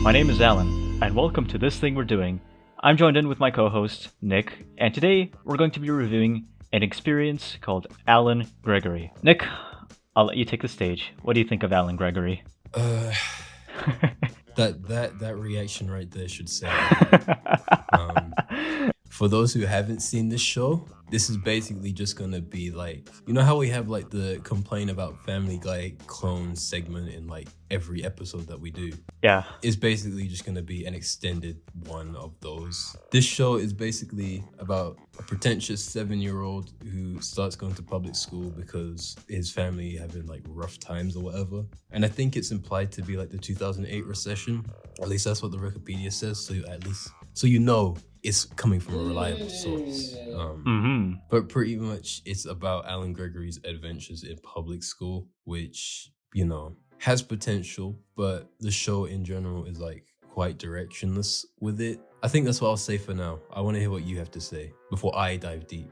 My name is Alan, and welcome to This Thing We're Doing. I'm joined in with my co-host, Nick, and today we're going to be reviewing an experience called Alan Gregory. Nick, I'll let you take the stage. What do you think of Alan Gregory? That reaction right there should say. For those who haven't seen this show, this is basically just gonna be like, you know how we have like the complain about Family Guy clone segment in like every episode that we do? Yeah. It's basically just gonna be an extended one of those. This show is basically about a pretentious 7-year-old who starts going to public school because his family having like rough times or whatever. And I think it's implied to be like the 2008 recession. At least that's what the Wikipedia says. So you know it's coming from a reliable source. But pretty much it's about Alan Gregory's adventures in public school, which, you know, has potential, but the show in general is like quite directionless with it. I think that's what I'll say for now. I want to hear what you have to say before I dive deep,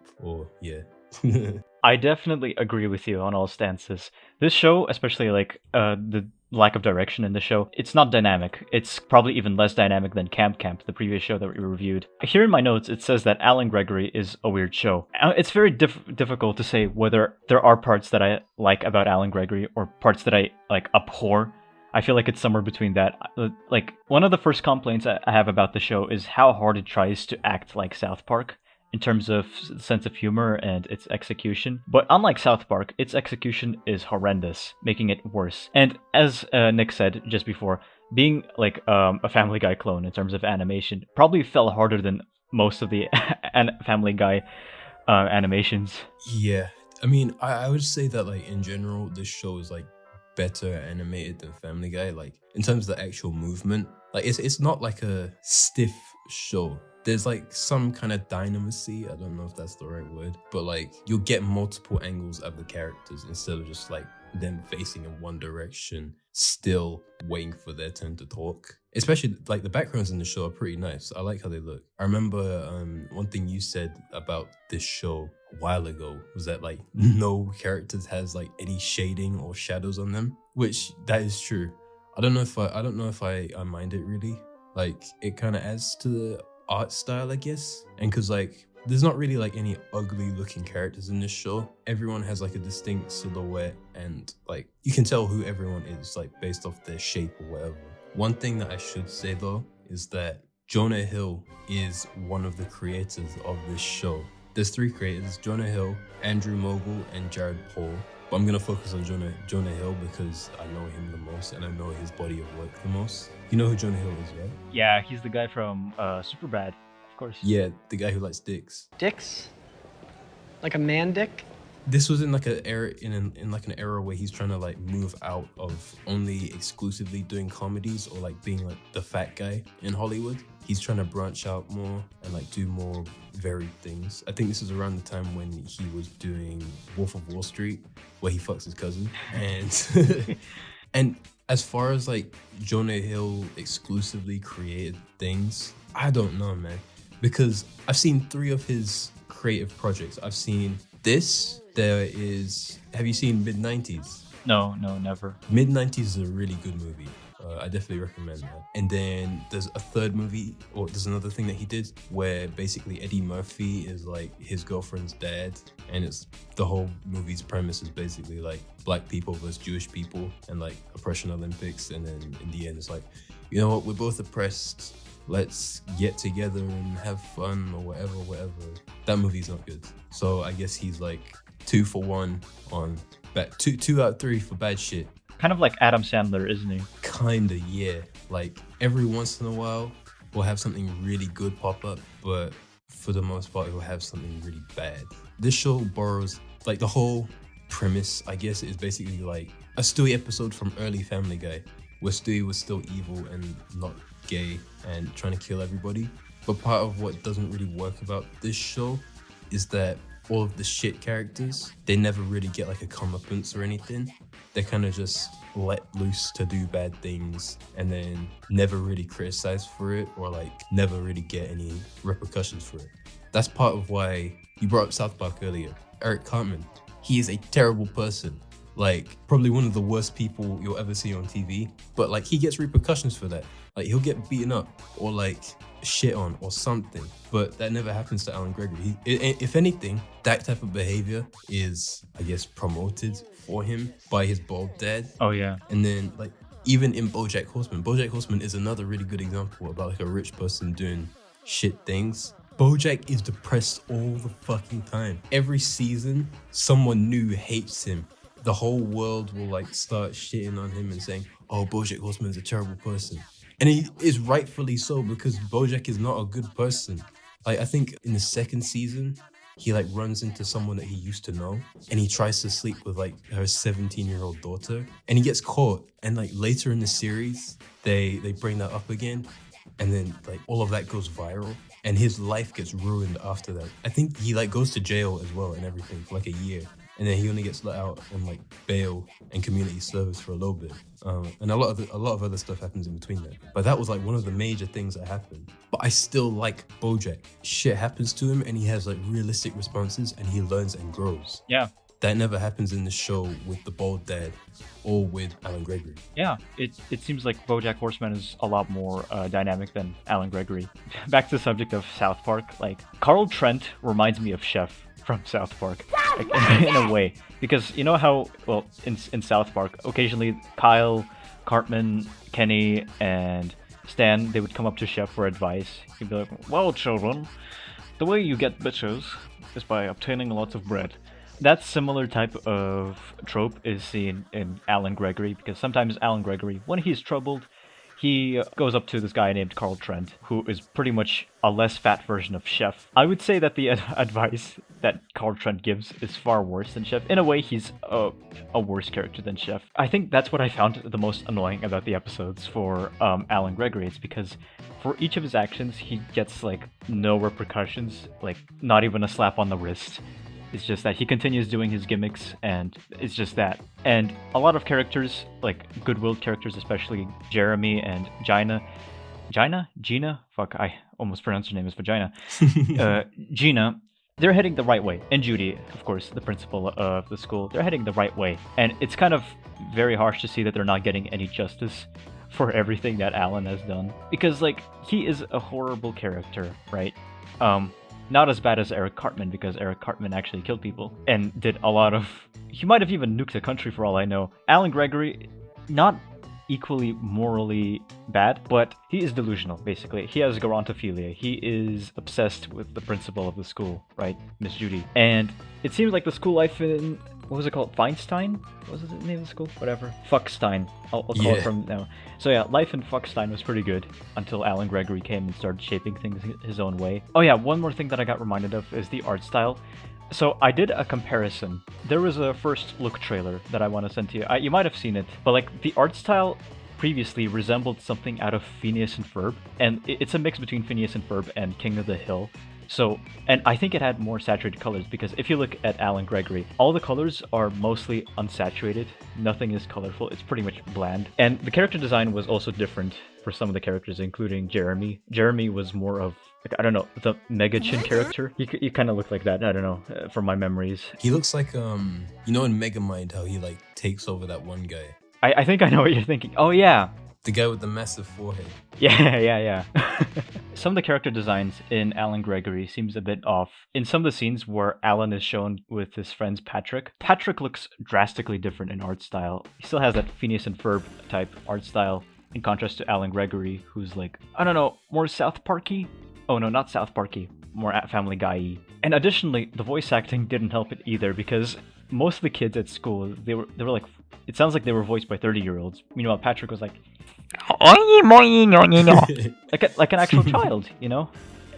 I definitely agree with you on all stances. This show, especially like the lack of direction in the show, it's not dynamic. It's probably even less dynamic than Camp, the previous show that we reviewed. Here in my notes, it says that Alan Gregory is a weird show. It's very difficult to say whether there are parts that I like about Alan Gregory or parts that I like abhor. I feel like it's somewhere between that. Like, one of the first complaints I have about the show is how hard it tries to act like South Park in terms of sense of humor and its execution. But unlike South Park, its execution is horrendous, making it worse. And as Nick said just before, being like a Family Guy clone in terms of animation probably fell harder than most of the Family Guy animations. Yeah, I mean, I would say that like in general, this show is like better animated than Family Guy. Like in terms of the actual movement, like it's not like a stiff show. There's like some kind of dynamism, I don't know if that's the right word, but like you'll get multiple angles of the characters instead of just like them facing in one direction, still waiting for their turn to talk. Especially like the backgrounds in the show are pretty nice. I like how they look. I remember one thing you said about this show a while ago was that like no characters has like any shading or shadows on them, which that is true. I don't know if I mind it really. Like it kind of adds to the art style, I guess. And because like there's not really like any ugly looking characters in this show. Everyone has like a distinct silhouette and like you can tell who everyone is like based off their shape or whatever. One thing that I should say though is that Jonah Hill is one of the creators of this show. There's 3 creators: Jonah Hill, Andrew Mogul, and Jared Paul. But I'm gonna focus on Jonah Hill because I know him the most and I know his body of work the most. You know who Jonah Hill is, right? Yeah, he's the guy from Superbad, of course. Yeah, the guy who likes dicks. Dicks? Like a man dick? This was in like an era in like an era where he's trying to like move out of only exclusively doing comedies or like being like the fat guy in Hollywood. He's trying to branch out more and like do more varied things. I think this is around the time when he was doing Wolf of Wall Street, where he fucks his cousin. And and as far as like Jonah Hill exclusively created things, I don't know, man. Because I've seen 3 of his creative projects. I've seen this. Have you seen Mid-90s? No, never. Mid-90s is a really good movie. I definitely recommend that. And then there's a third movie, or there's another thing that he did where basically Eddie Murphy is like his girlfriend's dad, and it's the whole movie's premise is basically like black people versus Jewish people and like oppression Olympics. And then in the end it's like, you know what, we're both oppressed, let's get together and have fun or whatever. That movie's not good. So I guess he's like 2 for 1 on two out of 3 for bad shit. Kind of like Adam Sandler, isn't he? Kinda, yeah. Like every once in a while, we'll have something really good pop up, but for the most part, we'll have something really bad. This show borrows, like the whole premise, I guess, is basically like a Stewie episode from early Family Guy, where Stewie was still evil and not gay and trying to kill everybody. But part of what doesn't really work about this show is that all of the shit characters, they never really get like a comeuppance or anything. They're kind of just let loose to do bad things and then never really criticized for it or like never really get any repercussions for it. That's part of why you brought up South Park earlier. Eric Cartman, he is a terrible person. like probably one of the worst people you'll ever see on TV, but like he gets repercussions for that. Like he'll get beaten up or like shit on or something, but that never happens to Alan Gregory. If anything, that type of behavior is, I guess, promoted for him by his bald dad. Oh yeah. And then like even in BoJack Horseman is another really good example about like a rich person doing shit things. BoJack is depressed all the fucking time. Every season, someone new hates him. The whole world will like start shitting on him and saying, "Oh, BoJack Horseman is a terrible person," and he is rightfully so, because BoJack is not a good person. Like I think in the second season, he like runs into someone that he used to know, and he tries to sleep with like her 17-year-old daughter, and he gets caught. And like later in the series, they bring that up again, and then like all of that goes viral, and his life gets ruined after that. I think he like goes to jail as well and everything for like a year, and then he only gets let out on like bail and community service for a little bit. And a lot of other stuff happens in between that. But that was like one of the major things that happened. But I still like BoJack. Shit happens to him, and he has like realistic responses, and he learns and grows. Yeah. That never happens in the show with the bald dad or with Alan Gregory. Yeah, it seems like BoJack Horseman is a lot more dynamic than Alan Gregory. Back to the subject of South Park, like Carl Trent reminds me of Chef from South Park, like, in a way, because you know how, well, in South Park, occasionally Kyle, Cartman, Kenny, and Stan, they would come up to Chef for advice. He'd be like, "Well, children, the way you get bitches is by obtaining lots of bread." That similar type of trope is seen in Alan Gregory, because sometimes Alan Gregory, when he's troubled, he goes up to this guy named Carl Trent, who is pretty much a less fat version of Chef. I would say that the advice that Carl Trent gives is far worse than Chef. In a way, he's a worse character than Chef. I think that's what I found the most annoying about the episodes for Alan Gregory. It's because for each of his actions, he gets like no repercussions, like not even a slap on the wrist. It's just that he continues doing his gimmicks, and it's just that. And a lot of characters, like good-willed characters, especially Jeremy and Gina? Fuck, I almost pronounced her name as Vagina. Gina, they're heading the right way. And Judy, of course, the principal of the school, they're heading the right way. And it's kind of very harsh to see that they're not getting any justice for everything that Alan has done. Because, like, he is a horrible character, right? Not as bad as Eric Cartman, because Eric Cartman actually killed people and did a lot of... He might have even nuked the country for all I know. Alan Gregory, not equally morally bad, but he is delusional, basically. He has gerontophilia. He is obsessed with the principal of the school, right? Miss Judy. And it seems like the school life in... What was it called? Feinstein? What was the name of the school? Whatever. Fuckstein. I'll call it from now. So yeah, life in Fuckstein was pretty good until Alan Gregory came and started shaping things his own way. Oh yeah, one more thing that I got reminded of is the art style. So I did a comparison. There was a first look trailer that I want to send to you. You might have seen it, but like the art style previously resembled something out of Phineas and Ferb, and it's a mix between Phineas and Ferb and King of the Hill. So, and I think it had more saturated colors, because if you look at Alan Gregory, all the colors are mostly unsaturated. Nothing is colorful. It's pretty much bland. And the character design was also different for some of the characters, including Jeremy. Jeremy was more of, like, I don't know, the Mega Chin character. He kind of looked like that. I don't know, from my memories. He looks like, you know in Megamind how he like takes over that one guy. I think I know what you're thinking. Oh yeah. The guy with the massive forehead. Yeah. Some of the character designs in Alan Gregory seems a bit off. In some of the scenes where Alan is shown with his friends Patrick looks drastically different in art style. He still has that Phineas and Ferb type art style, in contrast to Alan Gregory, who's like, I don't know, more South Parky? Oh no, not South Parky, more Family Guy-y. And additionally, the voice acting didn't help it either, because most of the kids at school, they were like, it sounds like they were voiced by 30-year-olds. Meanwhile, Patrick was like, like an actual child, you know?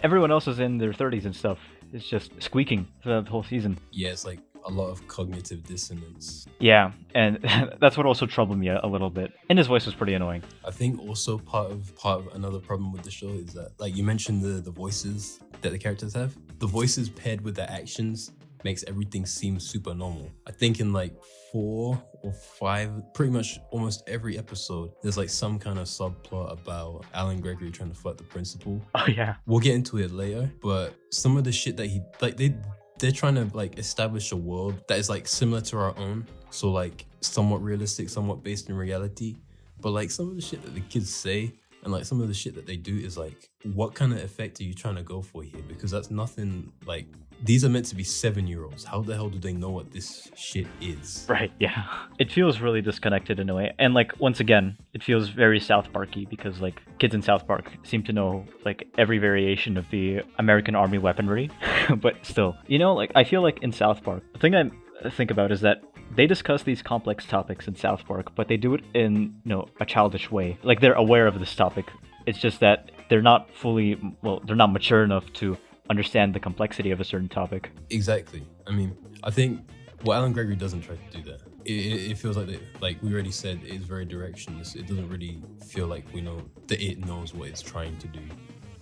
Everyone else is in their 30s and stuff. It's just squeaking throughout the whole season. Yeah, it's like a lot of cognitive dissonance. Yeah, and that's what also troubled me a little bit. And his voice was pretty annoying. I think also part of another problem with the show is that, like you mentioned, the voices that the characters have. The voices paired with their actions makes everything seem super normal. I think in like 4 or 5, pretty much almost every episode, there's like some kind of subplot about Alan Gregory trying to fuck the principal. Oh yeah. We'll get into it later, but some of the shit that he, like they're trying to like establish a world that is like similar to our own. So like somewhat realistic, somewhat based in reality. But like some of the shit that the kids say and like some of the shit that they do is like, what kind of effect are you trying to go for here? Because that's nothing like, these are meant to be 7-year-olds. How the hell do they know what this shit is? Right, yeah. It feels really disconnected in a way. And like, once again, it feels very South Parky because like kids in South Park seem to know like every variation of the American Army weaponry. But still, you know, like I feel like in South Park, the thing I think about is that they discuss these complex topics in South Park, but they do it in, you know, a childish way. Like they're aware of this topic. It's just that they're not fully, well, they're not mature enough to understand the complexity of a certain topic. Exactly. I mean, I think Alan Gregory doesn't try to do that. It feels like like we already said, it's very directionless. It doesn't really feel like we know that it knows what it's trying to do.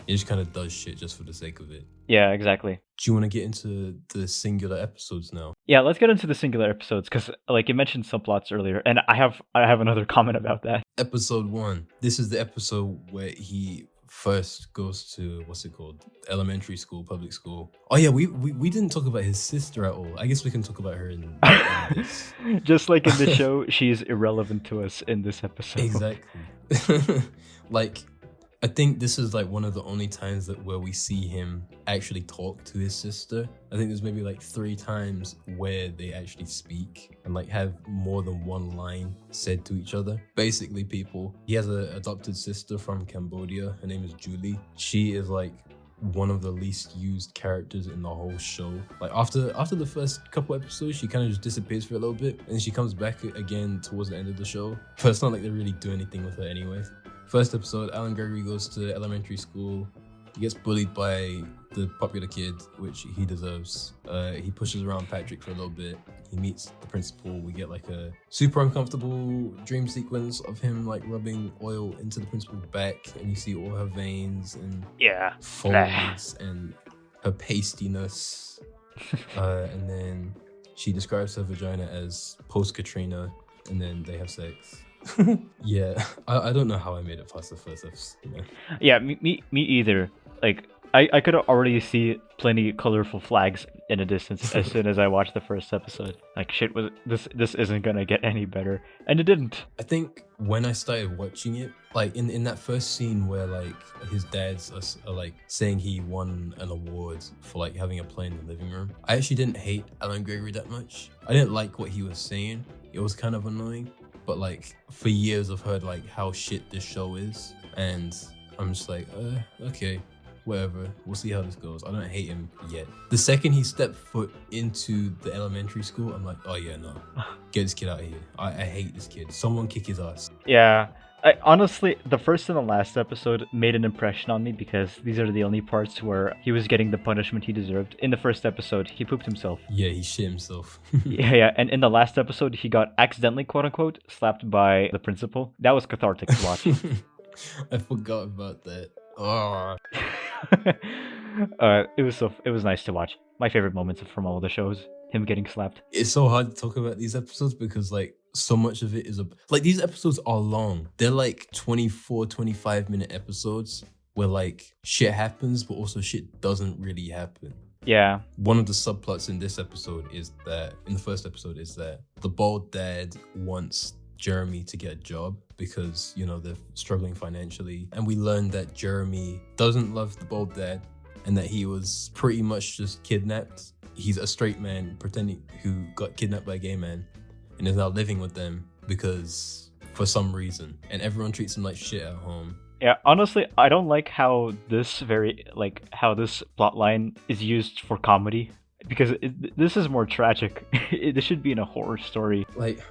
It just kind of does shit just for the sake of it. Yeah, exactly. Do you want to get into the singular episodes now? Yeah, let's get into the singular episodes because, like, you mentioned subplots earlier, and I have another comment about that. Episode 1. This is the episode where he first goes to, what's it called? Elementary school, public school. Oh yeah, we didn't talk about his sister at all. I guess we can talk about her in this. Just like in the show, she's irrelevant to us in this episode. Exactly. Like, I think this is like one of the only times that where we see him actually talk to his sister. I think there's maybe like 3 times where they actually speak and like have more than one line said to each other. Basically, people, he has an adopted sister from Cambodia. Her name is Julie. She is like one of the least used characters in the whole show. Like after the first couple episodes, she kind of just disappears for a little bit and she comes back again towards the end of the show. But it's not like they really do anything with her anyway. First episode, Alan Gregory goes to elementary school. He gets bullied by the popular kid, which he deserves. He pushes around Patrick for a little bit. He meets the principal. We get like a super uncomfortable dream sequence of him like rubbing oil into the principal's back, and you see all her veins and folds and her pastiness. And then she describes her vagina as post-Katrina, and then they have sex. Yeah, I don't know how I made it past the first episode. Yeah, me either. Like, I could already see plenty colorful flags in the distance as soon as I watched the first episode. Like, shit, this isn't gonna get any better, and it didn't. I think when I started watching it, like in that first scene where like his dad's are like saying he won an award for like having a play in the living room, I actually didn't hate Alan Gregory that much. I didn't like what he was saying. It was kind of annoying. But like for years I've heard like how shit this show is, and I'm just like, okay, whatever. We'll see how this goes. I don't hate him yet. The second he stepped foot into the elementary school, I'm like, oh yeah, no, get this kid out of here. I hate this kid. Someone kick his ass. Yeah. Honestly, the first and the last episode made an impression on me because these are the only parts where he was getting the punishment he deserved. In the first episode, he pooped himself. Yeah, he shit himself. Yeah, and in the last episode, he got accidentally, quote-unquote, slapped by the principal. That was cathartic to watch. I forgot about that. Oh. It was nice to watch. My favorite moments from all the shows, him getting slapped. It's so hard to talk about these episodes because like so much of it is like these episodes are long. They're like 25 minute episodes where like shit happens but also shit doesn't really happen. Yeah. One of the subplots in this episode is that in the first episode is that the bald dad wants Jeremy to get a job because, you know, they're struggling financially, and we learned that Jeremy doesn't love the bald dad and that he was pretty much just kidnapped. He's a straight man who got kidnapped by a gay man and is now living with them because for some reason, and everyone treats him like shit at home. Yeah, honestly, I don't like how this plot line is used for comedy because this is more tragic. This should be in a horror story. Like,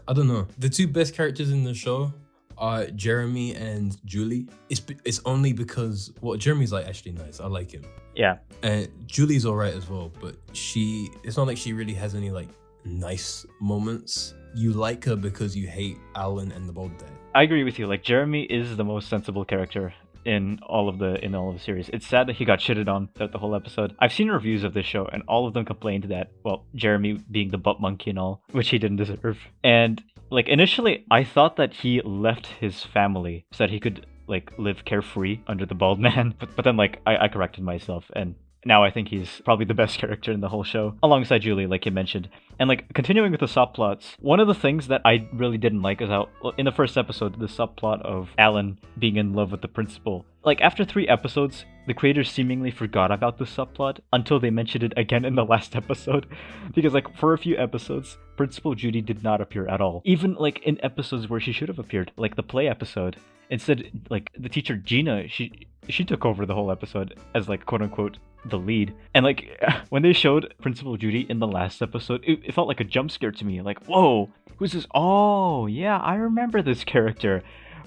I don't know. The 2 best characters in the show are Jeremy and Julie. It's only because, well, Jeremy's like actually nice. I like him. Yeah. And Julie's alright as well, but it's not like she really has any like nice moments. You like her because you hate Alan and the bald dad. I agree with you. Like, Jeremy is the most sensible character in all of the series. It's sad that he got shitted on throughout the whole episode. I've seen reviews of this show and all of them complained that, well, Jeremy being the butt monkey and all, which he didn't deserve. And like initially I thought that he left his family so that he could like live carefree under the bald man, but then like I corrected myself, and now I think he's probably the best character in the whole show, alongside Julie, like you mentioned. And like continuing with the subplots, one of the things that I really didn't like is how in the first episode, the subplot of Alan being in love with the principal. Like after 3 episodes, the creators seemingly forgot about the subplot until they mentioned it again in the last episode. Because like for a few episodes, Principal Judy did not appear at all. Even like in episodes where she should have appeared, like the play episode. Instead, like the teacher Gina, she took over the whole episode as like quote unquote the lead. And like when they showed Principal Judy in the last episode, it felt like a jump scare to me. Like, whoa, who's this? Oh yeah, I remember this character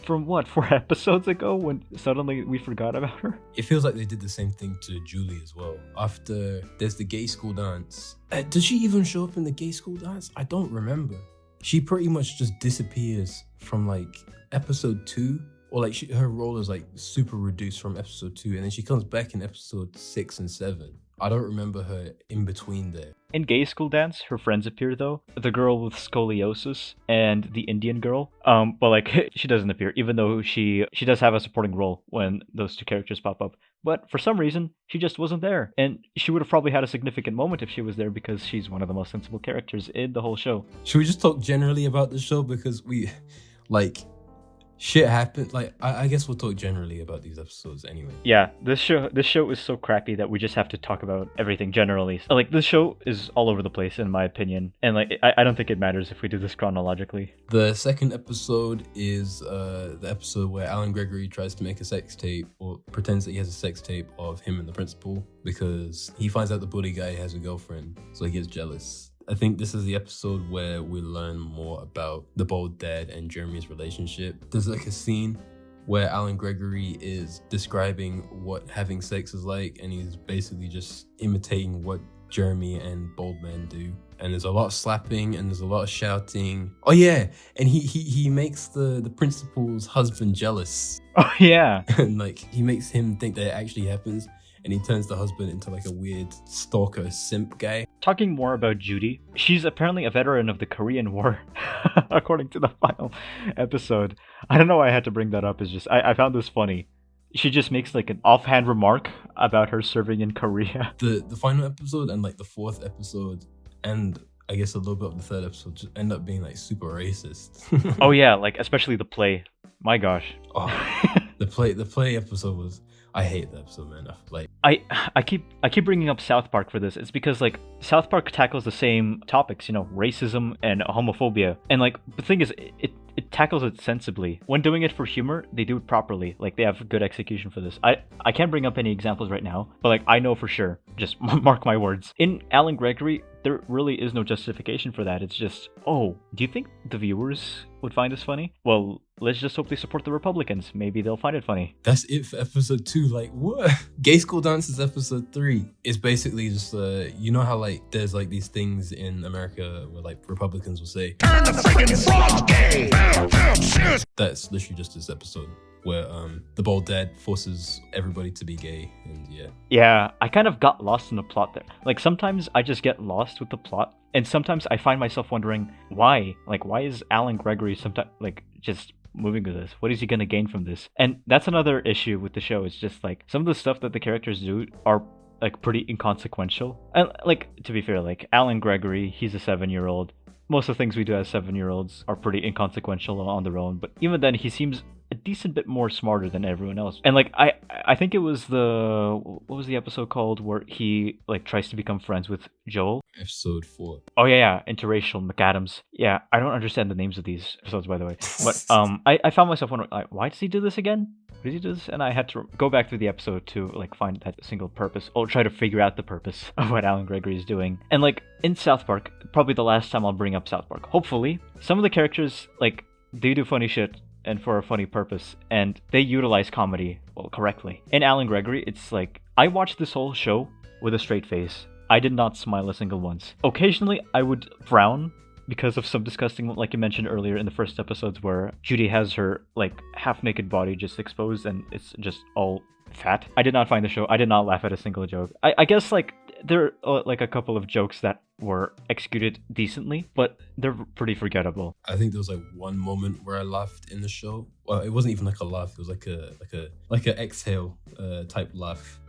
from what, 4 episodes ago when suddenly we forgot about her. It feels like they did the same thing to Julie as well. After there's the gay school dance. Does she even show up in the gay school dance? I don't remember. She pretty much just disappears from like episode 2. Or like her role is like super reduced from episode 2, and then she comes back in episode 6 and 7. I don't remember her in between there. In Gay School Dance, her friends appear though. The girl with scoliosis and the Indian girl. But like she doesn't appear, even though she does have a supporting role when those 2 characters pop up. But for some reason, she just wasn't there. And she would have probably had a significant moment if she was there because she's one of the most sensible characters in the whole show. Should we just talk generally about the show? Because we, like, shit happened. Like, I guess we'll talk generally about these episodes anyway. Yeah, this show is so crappy that we just have to talk about everything generally. Like, this show is all over the place, in my opinion. And, like, I don't think it matters if we do this chronologically. The second episode is the episode where Alan Gregory tries to make a sex tape, or pretends that he has a sex tape of him and the principal, because he finds out the bully guy has a girlfriend, so he gets jealous. I think this is the episode where we learn more about the bald dad and Jeremy's relationship. There's like a scene where Alan Gregory is describing what having sex is like, and he's basically just imitating what Jeremy and Bald Man do. And there's a lot of slapping and there's a lot of shouting. Oh yeah, and he makes the principal's husband jealous. Oh yeah. And like he makes him think that it actually happens. And he turns the husband into like a weird stalker simp guy. Talking more about Judy, she's apparently a veteran of the Korean War, according to the final episode. I don't know why I had to bring that up. It's just, I found this funny. She just makes like an offhand remark about her serving in Korea. The final episode and like the 4th episode and I guess a little bit of the 3rd episode just end up being like super racist. Oh yeah, like especially the play. My gosh. Oh, the play episode was... I hate that episode, man. I keep bringing up South Park for this. It's because like South Park tackles the same topics, you know, racism and homophobia. And like the thing is, it tackles it sensibly. When doing it for humor, they do it properly. Like they have good execution for this. I can't bring up any examples right now, but like I know for sure. Just mark my words. In Alan Gregory, there really is no justification for that. It's just, oh, do you think the viewers would find this funny? Well, let's just hope they support the Republicans. Maybe they'll find it funny. That's it for episode 2. Like, what? Gay School Dance is episode 3. It's basically just, you know how, like, there's, like, these things in America where, like, Republicans will say, "Turn the freaking frog gay!" That's literally just this episode where the bald dad forces everybody to be gay, and yeah. Yeah, I kind of got lost in the plot there. Like, sometimes I just get lost with the plot, and sometimes I find myself wondering, why? Like, why is Alan Gregory sometimes, like, just moving with this? What is he gonna gain from this? And that's another issue with the show. It's just, like, some of the stuff that the characters do are, like, pretty inconsequential. And, like, to be fair, like, Alan Gregory, he's a 7-year-old. Most of the things we do as 7-year-olds are pretty inconsequential on their own, but even then, he seems a decent bit more smarter than everyone else. And like I think it was what was the episode called where he like tries to become friends with Joel? Episode 4. Oh yeah, interracial McAdams. Yeah, I don't understand the names of these episodes, by the way. But I found myself wondering, like, why does he do this again? Why does he do this? And I had to go back through the episode to like find that single purpose, or try to figure out the purpose of what Alan Gregory is doing. And like in South Park, probably the last time I'll bring up South Park. Hopefully, some of the characters like they do funny shit and for a funny purpose, and they utilize comedy correctly. In Alan Gregory, it's like I watched this whole show with a straight face. I did not smile a single once. Occasionally, I would frown because of some disgusting, like you mentioned earlier in the first episodes, where Judy has her like half-naked body just exposed and it's just all fat. I did not find the show. I did not laugh at a single joke. I guess like there are like a couple of jokes that were executed decently, but they're pretty forgettable. I think there was like one moment where I laughed in the show. Well, it wasn't even like a laugh. It was like a exhale type laugh,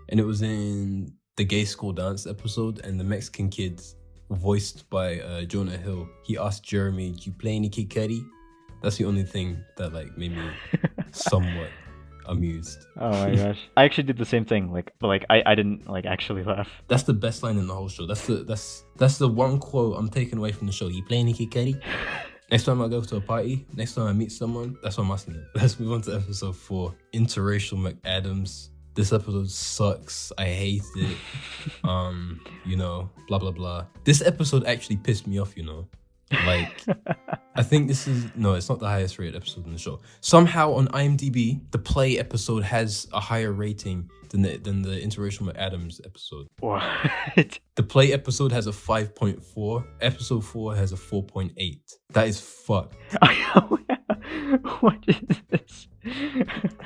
and it was in the gay school dance episode, and the Mexican kid voiced by Jonah Hill, he asked Jeremy, "Do you play any Kid Cudi?" That's the only thing that like made me somewhat amused. Oh my gosh. I actually did the same thing, but I didn't like actually laugh. That's the best line in the whole show. That's the one quote I'm taking away from the show. "You play any Kid Cudi?" Next time I go to a party, next time I meet someone, that's what I'm asking them. Let's move on to episode 4, Interracial McAdams. This episode sucks. I hate it. You know, blah blah blah. This episode actually pissed me off, you know. Like, I think it's not the highest rated episode in the show. Somehow on IMDb, the play episode has a higher rating than the Interracial McAdams episode. What? The play episode has a 5.4. Episode 4 has a 4.8. That is fucked. What is this?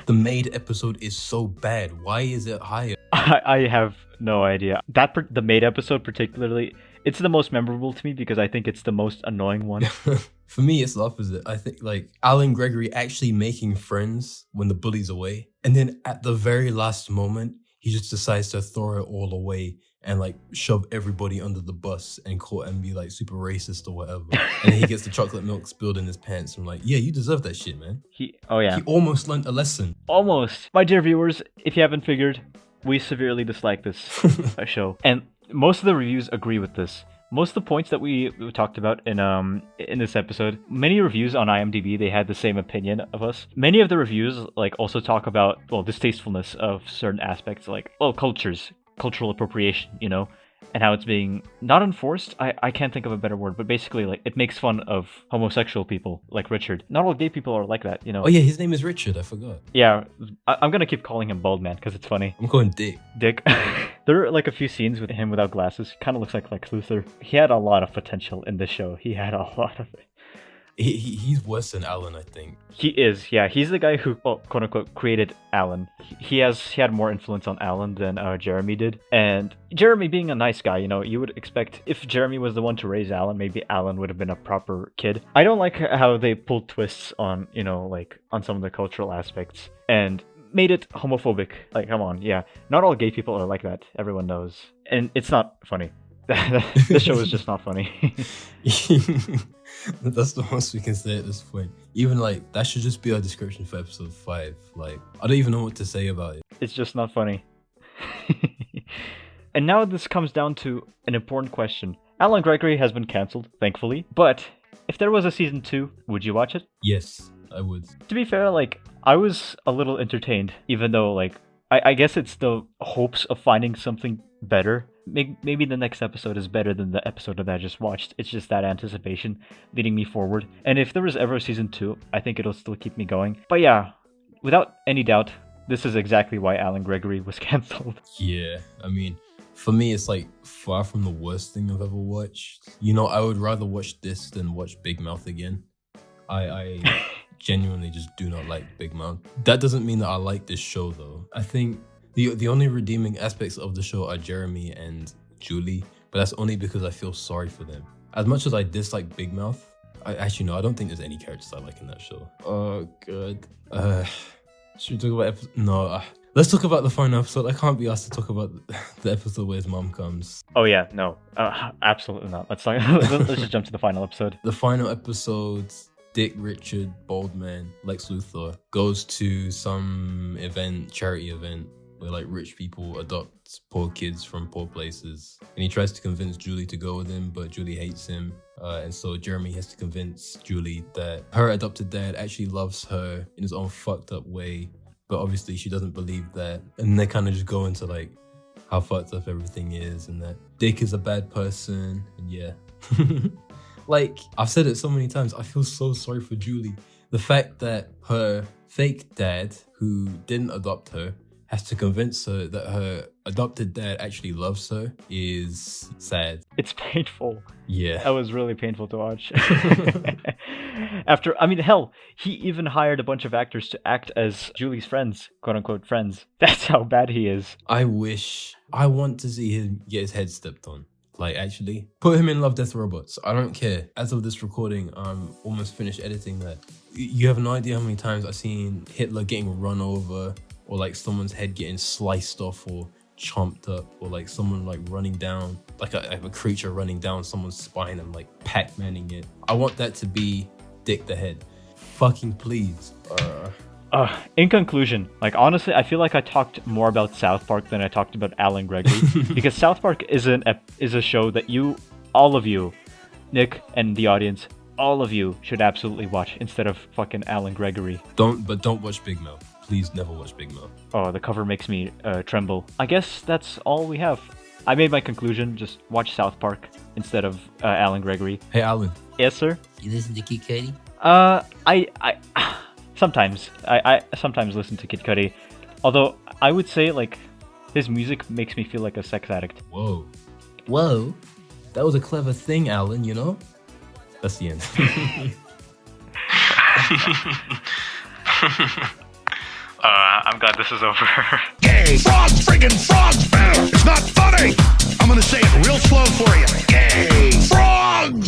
The maid episode is so bad. Why is it higher? I have no idea. The maid episode particularly, it's the most memorable to me because I think it's the most annoying one. For me, it's the opposite. I think like Alan Gregory actually making friends when the bully's away, and then at the very last moment, he just decides to throw it all away and like shove everybody under the bus and be like super racist or whatever. And then he gets the chocolate milk spilled in his pants. I'm like, yeah, you deserve that shit, man. He almost learned a lesson. Almost. My dear viewers, if you haven't figured, we severely dislike this show. And most of the reviews agree with this. Most of the points that we talked about in this episode, many reviews on IMDb, they had the same opinion of us. Many of the reviews like also talk about, distastefulness of certain aspects, like, cultural appropriation, you know, and how it's being not enforced. I can't think of a better word, but basically like it makes fun of homosexual people like Richard. Not all gay people are like that, you know. Oh yeah, his name is Richard, I forgot. Yeah, I'm gonna keep calling him Bald Man because it's funny. I'm calling Dick. Dick. There are like a few scenes with him without glasses. Kind of looks like Lex Luthor. He had a lot of potential in this show. He had a lot of it. He's worse than Alan, I think. He is, yeah. He's the guy who, quote unquote, created Alan. He had more influence on Alan than Jeremy did. And Jeremy being a nice guy, you know, you would expect if Jeremy was the one to raise Alan, maybe Alan would have been a proper kid. I don't like how they pulled twists on, you know, like on some of the cultural aspects and made it homophobic. Like, come on, yeah. Not all gay people are like that. Everyone knows. And it's not funny. This show is just not funny. That's the most we can say at this point. Even like that should just be our description for episode 5. Like, I don't even know what to say about it. It's just not funny. And now this comes down to an important question. Alan Gregory has been cancelled, thankfully. But if there was a season 2, would you watch it? Yes, I would. To be fair, like, I was a little entertained, even though, like, I guess it's the hopes of finding something better. Maybe the next episode is better than the episode that I just watched. It's just that anticipation leading me forward. And if there was ever a season 2, I think it'll still keep me going. But yeah, without any doubt, this is exactly why Alan Gregory was cancelled. Yeah, I mean, for me, it's like far from the worst thing I've ever watched. You know, I would rather watch this than watch Big Mouth again. I genuinely just do not like Big Mouth. That doesn't mean that I like this show, though. I think the only redeeming aspects of the show are Jeremy and Julie, but that's only because I feel sorry for them. As much as I dislike Big Mouth, I don't think there's any characters I like in that show. Oh, God. Should we talk about No, let's talk about the final episode. I can't be asked to talk about the episode where his mom comes. Oh yeah, no, absolutely not. Let's just jump to the final episode. The final episode, Dick, Richard, Baldman, Lex Luthor goes to some charity event where like rich people adopt poor kids from poor places, and he tries to convince Julie to go with him, but Julie hates him, and so Jeremy has to convince Julie that her adopted dad actually loves her in his own fucked up way, but obviously she doesn't believe that, and they kind of just go into like how fucked up everything is, and that Dick is a bad person, and yeah. Like, I've said it so many times, I feel so sorry for Julie. The fact that her fake dad, who didn't adopt her, has to convince her that her adopted dad actually loves her is sad. It's painful. Yeah. That was really painful to watch. Hell, he even hired a bunch of actors to act as Julie's friends, quote unquote friends. That's how bad he is. I want to see him get his head stepped on. Like, actually, put him in Love, Death, Robots. I don't care. As of this recording, I'm almost finished editing that. You have no idea how many times I've seen Hitler getting run over, or like someone's head getting sliced off, or chomped up, or like someone like running down, like a creature running down someone's spine and like Pac-Manning it. I want that to be Dick the Head. Fucking please. In conclusion, like honestly, I feel like I talked more about South Park than I talked about Alan Gregory because South Park is a show that all of you, Nick and the audience, all of you should absolutely watch instead of fucking Alan Gregory. Don't watch Big Mouth. Please never watch Big Mouth. Oh, the cover makes me tremble. I guess that's all we have. I made my conclusion. Just watch South Park instead of Alan Gregory. Hey, Alan. Yes, sir. You listen to Kid Cudi? I sometimes I sometimes listen to Kid Cudi, although I would say like his music makes me feel like a sex addict. Whoa. Whoa. That was a clever thing, Alan, you know? That's the end. I'm glad this is over. Gay frogs, friggin' frogs, it's not funny. I'm gonna say it real slow for you. Gay frogs.